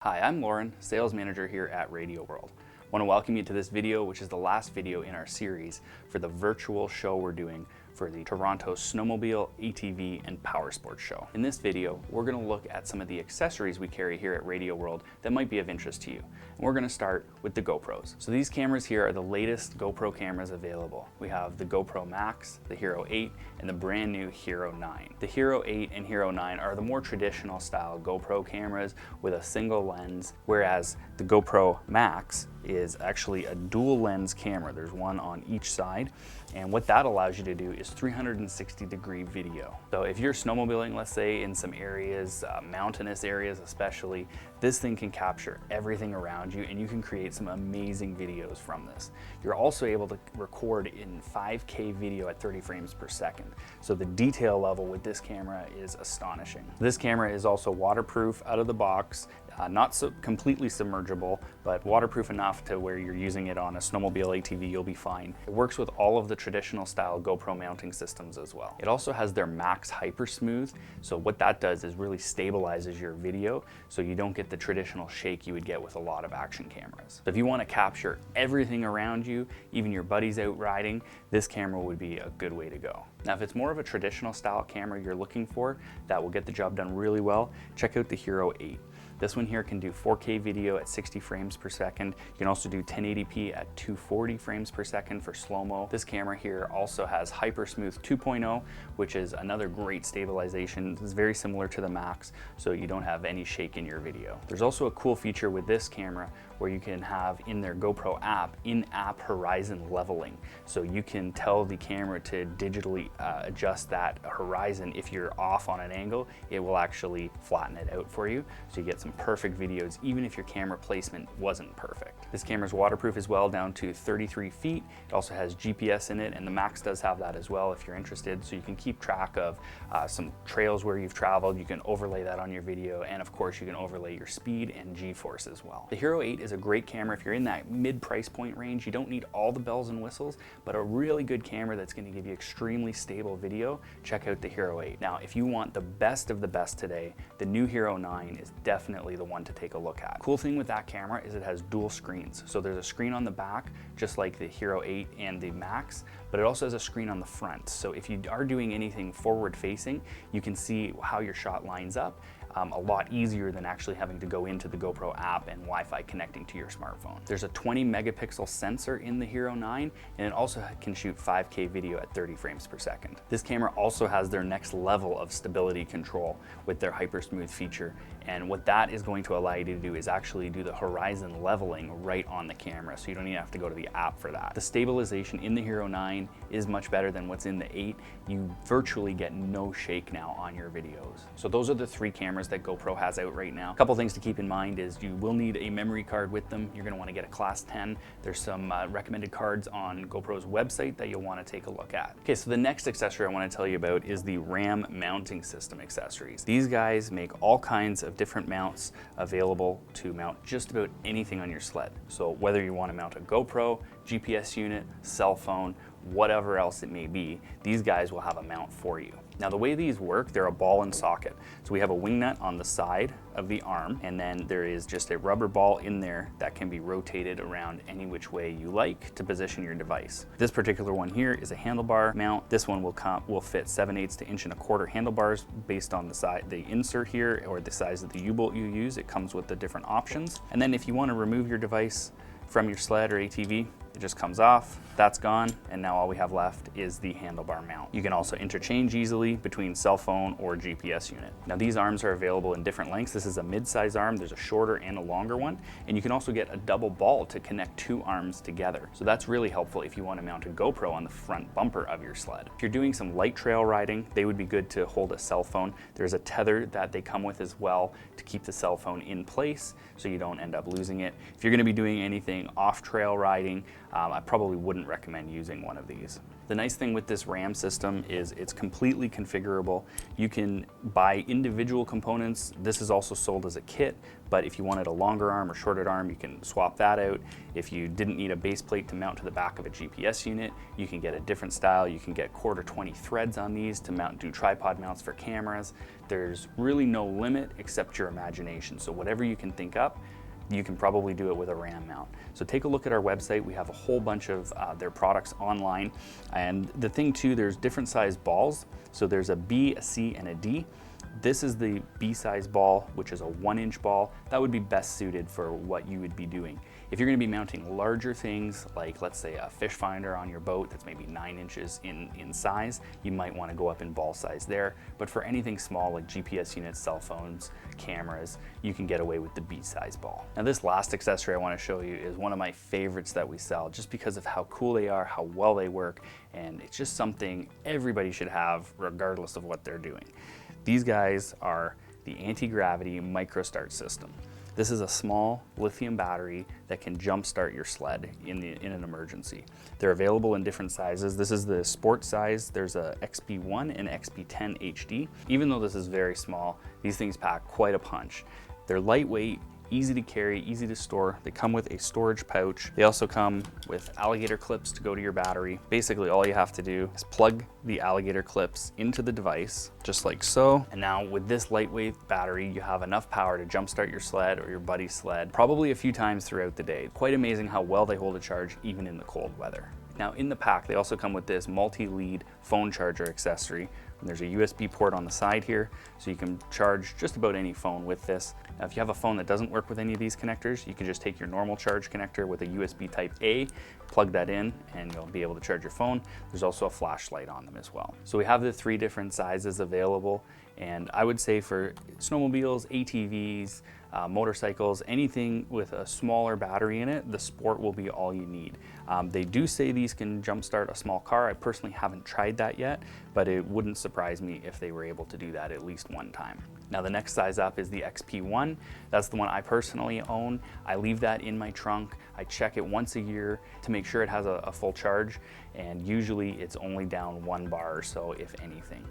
Hi, I'm Lauren, Sales Manager here at Radioworld. I want to welcome you to this video, which is the last video in our series for the virtual show we're doing for the Toronto Snowmobile ATV and Powersports show. In this video, we're going to look at some of the accessories we carry here at Radioworld that might be of interest to you. And we're going to start with the GoPros. So these cameras here are the latest GoPro cameras available. We have the GoPro Max, the Hero 8, and the brand new Hero 9. The Hero 8 and Hero 9 are the more traditional style GoPro cameras with a single lens, whereas the GoPro Max is actually a dual lens camera. There's one on each side, and what that allows you to do is 360-degree video. So if you're snowmobiling, let's say in some areas, mountainous areas especially, this thing can capture everything around you and you can create some amazing videos from this. You're also able to record in 5K video at 30 frames per second. So the detail level with this camera is astonishing. This camera is also waterproof out of the box, not so completely submergible, but waterproof enough to where you're using it on a snowmobile ATV, you'll be fine. It works with all of the traditional style GoPro mounting systems as well. It also has their Max Hyper Smooth, so what that does is really stabilizes your video so you don't get the traditional shake you would get with a lot of action cameras. So if you want to capture everything around you, even your buddies out riding, this camera would be a good way to go. Now if it's more of a traditional style camera you're looking for that will get the job done really well, check out the Hero 8. This one here can do 4K video at 60 frames per second. You can also do 1080p at 240 frames per second for slow-mo. This camera here also has Hyper Smooth 2.0, which is another great stabilization. It's very similar to the Max, so you don't have any shake in your video. There's also a cool feature with this camera where you can have in their GoPro app, in-app horizon leveling. So you can tell the camera to digitally adjust that horizon. If you're off on an angle, it will actually flatten it out for you. So you get some perfect videos, even if your camera placement wasn't perfect. This camera is waterproof as well, down to 33 feet. It also has GPS in it, and the Max does have that as well if you're interested. So you can keep track of some trails where you've traveled. You can overlay that on your video, and of course you can overlay your speed and G-force as well. The Hero 8 is a great camera if you're in that mid-price point range. You don't need all the bells and whistles, but a really good camera that's going to give you extremely stable video. Check out the Hero 8. Now, if you want the best of the best today, the new Hero 9 is definitely the one to take a look at. Cool thing with that camera is it has dual screens. So there's a screen on the back, just like the Hero 8 and the Max, but it also has a screen on the front. So if you are doing anything forward facing, you can see how your shot lines up. A lot easier than actually having to go into the GoPro app and Wi-Fi connecting to your smartphone. There's a 20 megapixel sensor in the Hero 9, and it also can shoot 5K video at 30 frames per second. This camera also has their next level of stability control with their Hyper Smooth feature, and what that is going to allow you to do is actually do the horizon leveling right on the camera, so you don't even have to go to the app for that. The stabilization in the Hero 9 is much better than what's in the 8. You virtually get no shake now on your videos. So those are the three cameras that GoPro has out right now. A couple things to keep in mind is you will need a memory card with them. You're going to want to get a Class 10. There's some recommended cards on GoPro's website that you'll want to take a look at. Okay, so the next accessory I want to tell you about is the RAM mounting system accessories. These guys make all kinds of different mounts available to mount just about anything on your sled. So whether you want to mount a GoPro, GPS unit, cell phone, whatever else it may be, these guys will have a mount for you. Now the way these work, they're a ball and socket. So we have a wing nut on the side of the arm, and then there is just a rubber ball in there that can be rotated around any which way you like to position your device. This particular one here is a handlebar mount. This one will fit 7/8 to 1.25 inch handlebars based on the size, the insert here, or the size of the U-bolt you use. It comes with the different options. And then if you want to remove your device from your sled or ATV, it just comes off, that's gone, and now all we have left is the handlebar mount. You can also interchange easily between cell phone or GPS unit. Now these arms are available in different lengths. This is a mid-size arm, there's a shorter and a longer one, and you can also get a double ball to connect two arms together. So that's really helpful if you want to mount a GoPro on the front bumper of your sled. If you're doing some light trail riding, they would be good to hold a cell phone. There's a tether that they come with as well to keep the cell phone in place so you don't end up losing it. If you're going to be doing anything off trail riding, I probably wouldn't recommend using one of these. The nice thing with this RAM system is it's completely configurable. You can buy individual components. This is also sold as a kit, but if you wanted a longer arm or shorter arm, you can swap that out. If you didn't need a base plate to mount to the back of a GPS unit, you can get a different style. You can get 1/4-20 threads on these to do tripod mounts for cameras. There's really no limit except your imagination. So whatever you can think up, you can probably do it with a RAM mount. So take a look at our website. We have a whole bunch of their products online. And the thing too, there's different size balls. So there's a B, a C, and a D. This is the B size ball, which is a 1-inch ball. That would be best suited for what you would be doing. If you're gonna be mounting larger things, like let's say a fish finder on your boat that's maybe 9 inches in size, you might wanna go up in ball size there. But for anything small like GPS units, cell phones, cameras, you can get away with the B size ball. Now this last accessory I wanna show you is one of my favorites that we sell, just because of how cool they are, how well they work, and it's just something everybody should have regardless of what they're doing. These guys are the AntiGravity MicroStart system. This is a small lithium battery that can jumpstart your sled in an emergency. They're available in different sizes. This is the sport size. There's a XP1 and XP10 HD. Even though this is very small, these things pack quite a punch. They're lightweight, easy to carry, easy to store. They come with a storage pouch. They also come with alligator clips to go to your battery. Basically, all you have to do is plug the alligator clips into the device, just like so. And now with this lightweight battery, you have enough power to jumpstart your sled or your buddy's sled, probably a few times throughout the day. Quite amazing how well they hold a charge, even in the cold weather. Now in the pack, they also come with this multi-lead phone charger accessory. And there's a USB port on the side here, so you can charge just about any phone with this. Now, if you have a phone that doesn't work with any of these connectors, you can just take your normal charge connector with a USB type A, plug that in, and you'll be able to charge your phone. There's also a flashlight on them as well. So we have the 3 different sizes available, and I would say for snowmobiles, ATVs, motorcycles, anything with a smaller battery in it, the Sport will be all you need. They do say these can jumpstart a small car. I personally haven't tried that yet, but it wouldn't surprise me if they were able to do that at least one time. Now the next size up is the XP1. That's the one I personally own. I leave that in my trunk. I check it once a year to make sure it has a full charge, and usually it's only down 1 bar or so, if anything.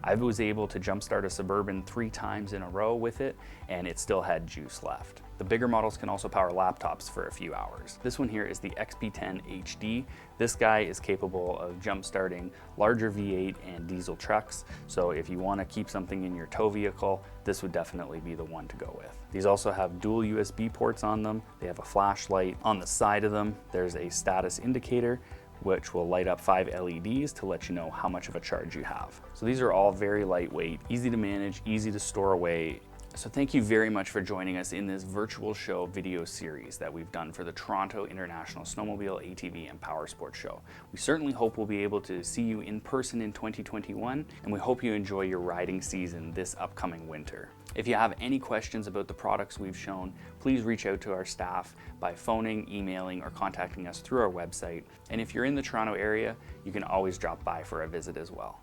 I was able to jumpstart a Suburban 3 times in a row with it, and it still had juice left. The bigger models can also power laptops for a few hours. This one here is the XP10 HD. This guy is capable of jumpstarting larger V8 and diesel trucks, so if you want to keep something in your tow vehicle, this would definitely be the one to go with. These also have dual USB ports on them. They have a flashlight. On the side of them, there's a status indicator, which will light up 5 LEDs to let you know how much of a charge you have. So these are all very lightweight, easy to manage, easy to store away. So thank you very much for joining us in this virtual show video series that we've done for the Toronto International Snowmobile ATV and Powersports Show. We certainly hope we'll be able to see you in person in 2021, and we hope you enjoy your riding season this upcoming winter. If you have any questions about the products we've shown, please reach out to our staff by phoning, emailing, or contacting us through our website. And if you're in the Toronto area, you can always drop by for a visit as well.